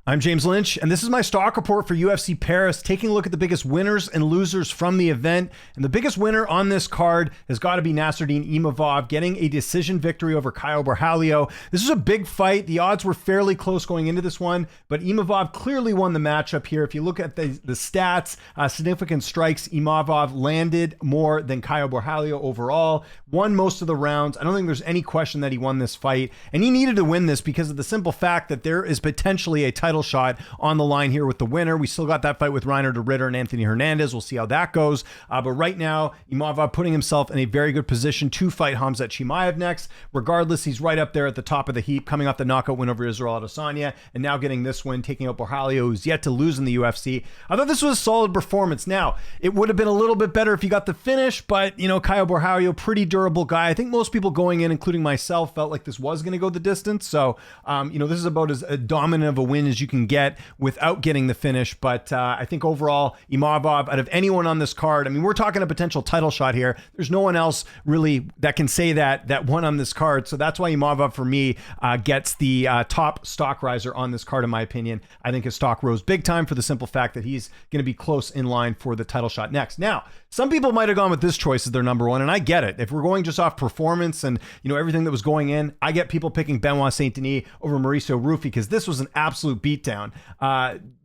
I'm James Lynch, and this is my stock report for UFC Paris, taking a look at the biggest winners and losers from the event. And the biggest winner on this card has got to be Nassourdine Imavov, getting a decision victory over Caio Borralho. This is a big fight. The odds were fairly close going into this one, but Imavov clearly won the matchup here. If you look at the stats, significant strikes, Imavov landed more than Caio Borralho overall, won most of the rounds. I don't think there's any question that he won this fight, and he needed to win this because of the simple fact that there is potentially a title shot on the line here with the winner. We still got that fight with Reiner de Ritter and Anthony Hernandez. We'll see how that goes. But right now, Imavov putting himself in a very good position to fight Khamzat Chimaev next. Regardless, he's right up there at the top of the heap, coming off the knockout win over Israel Adesanya, and now getting this win, taking out Borralho, who's yet to lose in the UFC. I thought this was a solid performance. Now, it would have been a little bit better if you got the finish, but, you know, Caio Borralho, pretty durable guy. I think most people going in, including myself, felt like this was going to go the distance. So, this is about as dominant of a win as you can get without getting the finish. But I think overall, Imavov, out of anyone on this card, I mean, we're talking a potential title shot here. There's no one else really that can say that won on this card. So that's why Imavov, for me, gets the top stock riser on this card, in my opinion. I think his stock rose big time for the simple fact that he's going to be close in line for the title shot next. Now, some people might have gone with this choice as their number one, and I get it. If we're going just off performance and, you know, everything that was going in, I get people picking Benoit Saint-Denis over Mauricio Ruffi because this was an absolute beatdown.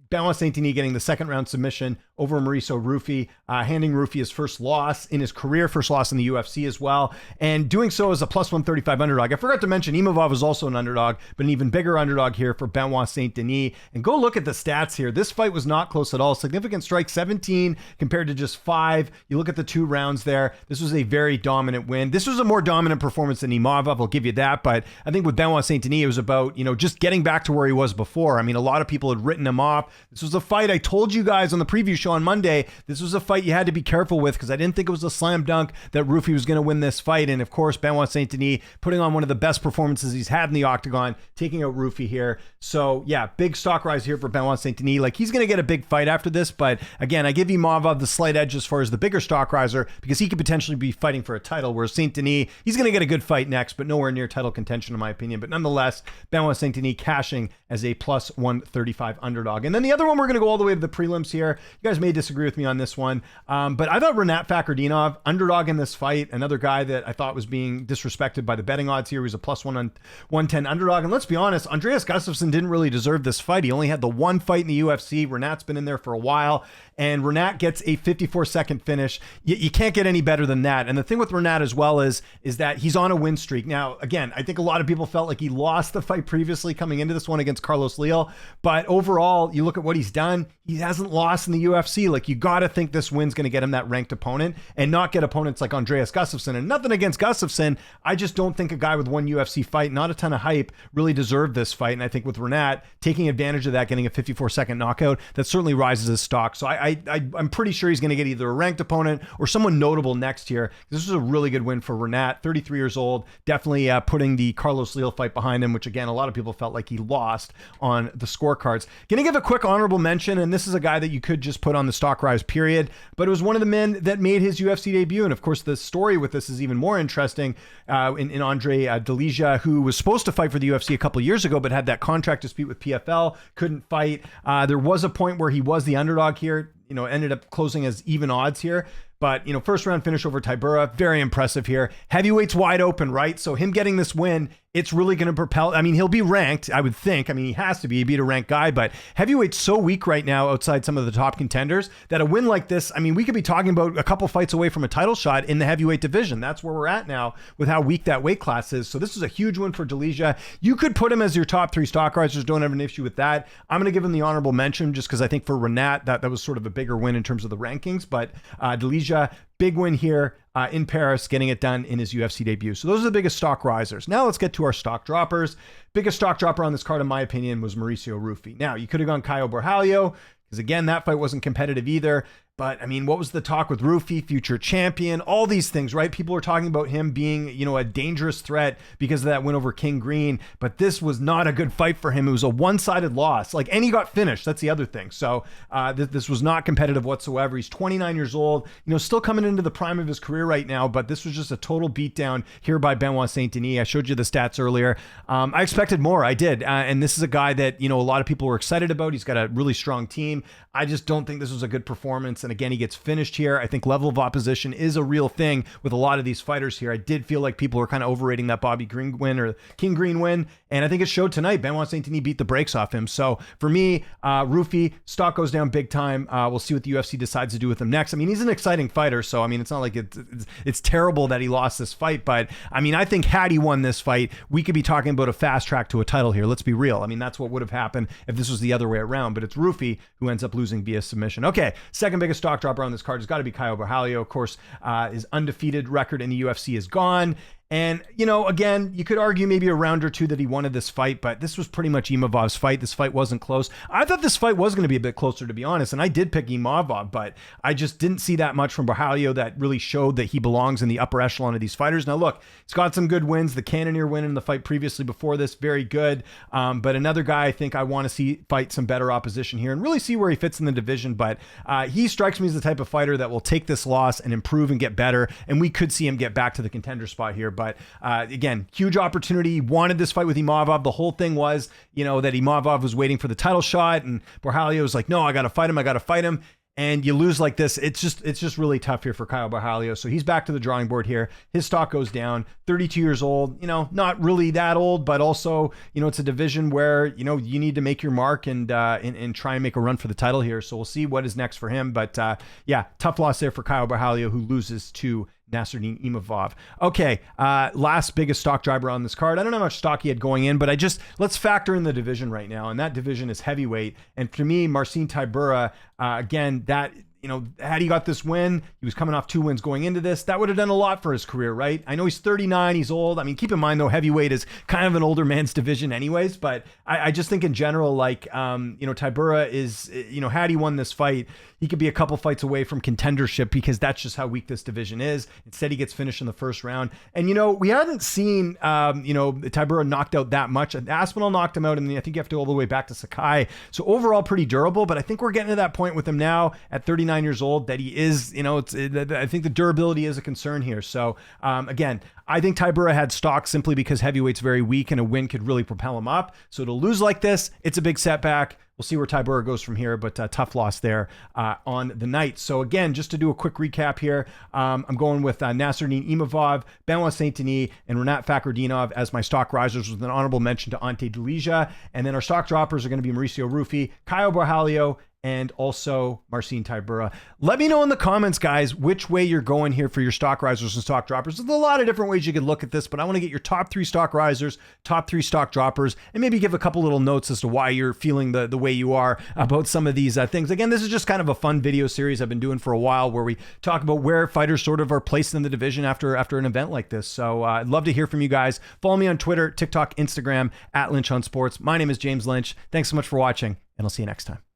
Benoit Saint-Denis getting the second round submission over Mauricio Ruffi, handing Ruffi his first loss in his career, first loss in the UFC as well, and doing so as a plus 135 underdog. I forgot to mention Imavov was also an underdog, but an even bigger underdog here for Benoit Saint-Denis. And go look at the stats here. This fight was not close at all. Significant strike, 17 compared to just 5. You look at the 2 rounds there. This was a very dominant win. This was a more dominant performance than Imavov, I'll give you that, but I think with Benoit Saint-Denis, it was about, you know, just getting back to where he was before. I mean, a lot of people had written him off. This was a fight I told you guys on the preview show on Monday. This was a fight you had to be careful with because I didn't think it was a slam dunk that Ruffi was going to win this fight. And of course, Benoit Saint-Denis putting on one of the best performances he's had in the octagon, taking out Ruffi here. So yeah, big stock rise here for Benoit Saint-Denis. Like, he's going to get a big fight after this. But again, I give Imavov the slight edge as far as the bigger stock riser because he could potentially be fighting for a title, whereas Saint-Denis, he's going to get a good fight next, but nowhere near title contention in my opinion. But nonetheless, Benoit Saint-Denis cashing as a plus 135 underdog. And then the other one, we're going to go all the way to the prelims here. You guys may disagree with me on this one, but I thought Rinat Fakhretdinov, underdog in this fight, another guy that I thought was being disrespected by the betting odds here. He was a plus 110 underdog. And let's be honest, Andreas Gustafsson didn't really deserve this fight. He only had the one fight in the UFC. Rinat's been in there for a while, and Rinat gets a 54-second finish. You can't get any better than that. And the thing with Rinat as well is that he's on a win streak. Now, again, I think a lot of people felt like he lost the fight previously coming into this one against Carlos Leal, but overall, you look at what he's done, he hasn't lost in the UFC. Like, you got to think this win's going to get him that ranked opponent and not get opponents like Andreas Gustafsson. And nothing against Gustafsson, I just don't think a guy with one UFC fight, not a ton of hype, really deserved this fight. And I think with Rinat taking advantage of that, getting a 54-second knockout, that certainly rises his stock. So I'm pretty sure he's going to get either a ranked opponent or someone notable next year. This was a really good win for Rinat, 33 years old, definitely putting the Carlos Leal fight behind him, which again, a lot of people felt like he lost on the scorecards. Going to give a quick honorable mention, and this is a guy that you could just put on the stock rise period, but it was one of the men that made his UFC debut. And of course, the story with this is even more interesting in Andre Delija, who was supposed to fight for the UFC a couple of years ago, but had that contract dispute with PFL, couldn't fight. There was a point where he was the underdog here, you know, ended up closing as even odds here. But, you know, first round finish over Tybura, very impressive here. Heavyweight's wide open, right? So him getting this win, it's really going to propel. I mean, he'll be ranked, I would think. I mean, he has to be. He beat a ranked guy, but heavyweight's so weak right now outside some of the top contenders that a win like this, I mean, we could be talking about a couple fights away from a title shot in the heavyweight division. That's where we're at now with how weak that weight class is. So this is a huge win for Delija. You could put him as your top 3 stock risers. Don't have an issue with that. I'm going to give him the honorable mention just because I think for Rinat, that was sort of a bigger win in terms of the rankings. But Delija, big win here in Paris, getting it done in his UFC debut. So those are the biggest stock risers. Now let's get to our stock droppers. Biggest stock dropper on this card, in my opinion, was Mauricio Ruffi. Now, you could have gone Caio Borralho, because again, that fight wasn't competitive either. But I mean, what was the talk with Rufy, future champion, all these things, right? People were talking about him being, a dangerous threat because of that win over King Green. But this was not a good fight for him. It was a one-sided loss. And he got finished. That's the other thing. So this was not competitive whatsoever. He's 29 years old, still coming into the prime of his career right now. But this was just a total beatdown here by Benoit Saint-Denis. I showed you the stats earlier. I expected more. I did. And this is a guy that, a lot of people were excited about. He's got a really strong team. I just don't think this was a good performance. And again, he gets finished here. I think level of opposition is a real thing with a lot of these fighters here. I did feel like people were kind of overrating that Bobby Green win or King Green win. And I think it showed tonight. Benoit Saint-Denis beat the brakes off him. So for me, Rufy, stock goes down big time. We'll see what the UFC decides to do with him next. I mean, he's an exciting fighter. So, I mean, it's not like it's terrible that he lost this fight. But, I mean, I think had he won this fight, we could be talking about a fast track to a title here. Let's be real. I mean, that's what would have happened if this was the other way around. But it's Rufy who ends up losing via submission. Okay, second biggest stock dropper on this card has got to be Caio Borralho. Of course, his undefeated record in the UFC is gone. And, again, you could argue maybe a round or two that he wanted this fight, but this was pretty much Imavov's fight. This fight wasn't close. I thought this fight was going to be a bit closer, to be honest, and I did pick Imavov, but I just didn't see that much from Borralho that really showed that he belongs in the upper echelon of these fighters. Now, look, he's got some good wins. The Cannoneer win in the fight previously before this, very good. But another guy I think I want to see fight some better opposition here and really see where he fits in the division. But he strikes me as the type of fighter that will take this loss and improve and get better, and we could see him get back to the contender spot here. But again, huge opportunity. He wanted this fight with Imavov. The whole thing was, that Imavov was waiting for the title shot, and Borralho was like, no, I got to fight him. And you lose like this. It's just really tough here for Caio Borralho. So he's back to the drawing board here. His stock goes down. 32 years old, not really that old, but also, it's a division where, you need to make your mark and try and make a run for the title here. So we'll see what is next for him. But yeah, tough loss there for Caio Borralho, who loses to Nasruddin Imavov. Okay, last biggest stock driver on this card. I don't know how much stock he had going in, but let's factor in the division right now. And that division is heavyweight. And for me, Marcin Tybura, again, that, had he got this win, he was coming off 2 wins going into this, that would have done a lot for his career, right? I know he's 39, he's old. I mean, keep in mind though, heavyweight is kind of an older man's division anyways, but I just think in general, Tybura is, had he won this fight, he could be a couple fights away from contendership because that's just how weak this division is. Instead, he gets finished in the first round. And, we hadn't seen, Tybura knocked out that much. Aspinall knocked him out, and I think you have to go all the way back to Sakai. So overall, pretty durable, but I think we're getting to that point with him now at 39 years old that he is, I think the durability is a concern here. So, again, I think Tybura had stock simply because heavyweight's very weak and a win could really propel him up. So to lose like this, it's a big setback. We'll see where Tybura goes from here, but tough loss there on the night. So again, just to do a quick recap here, I'm going with Nasruddin Imavov, Benoit Saint-Denis, and Rinat Fakhretdinov as my stock risers with an honorable mention to Ante Delija. And then our stock droppers are going to be Mauricio Rufy, Caio Borralho, and also Marcin Tybura. Let me know in the comments, guys, which way you're going here for your stock risers and stock droppers. There's a lot of different ways you could look at this, but I want to get your top 3 stock risers, top 3 stock droppers, and maybe give a couple little notes as to why you're feeling the way you are about some of these things. Again, this is just kind of a fun video series I've been doing for a while where we talk about where fighters sort of are placed in the division after an event like this. So I'd love to hear from you guys. Follow me on Twitter, TikTok, Instagram, @Lynch on Sports. My name is James Lynch. Thanks so much for watching, and I'll see you next time.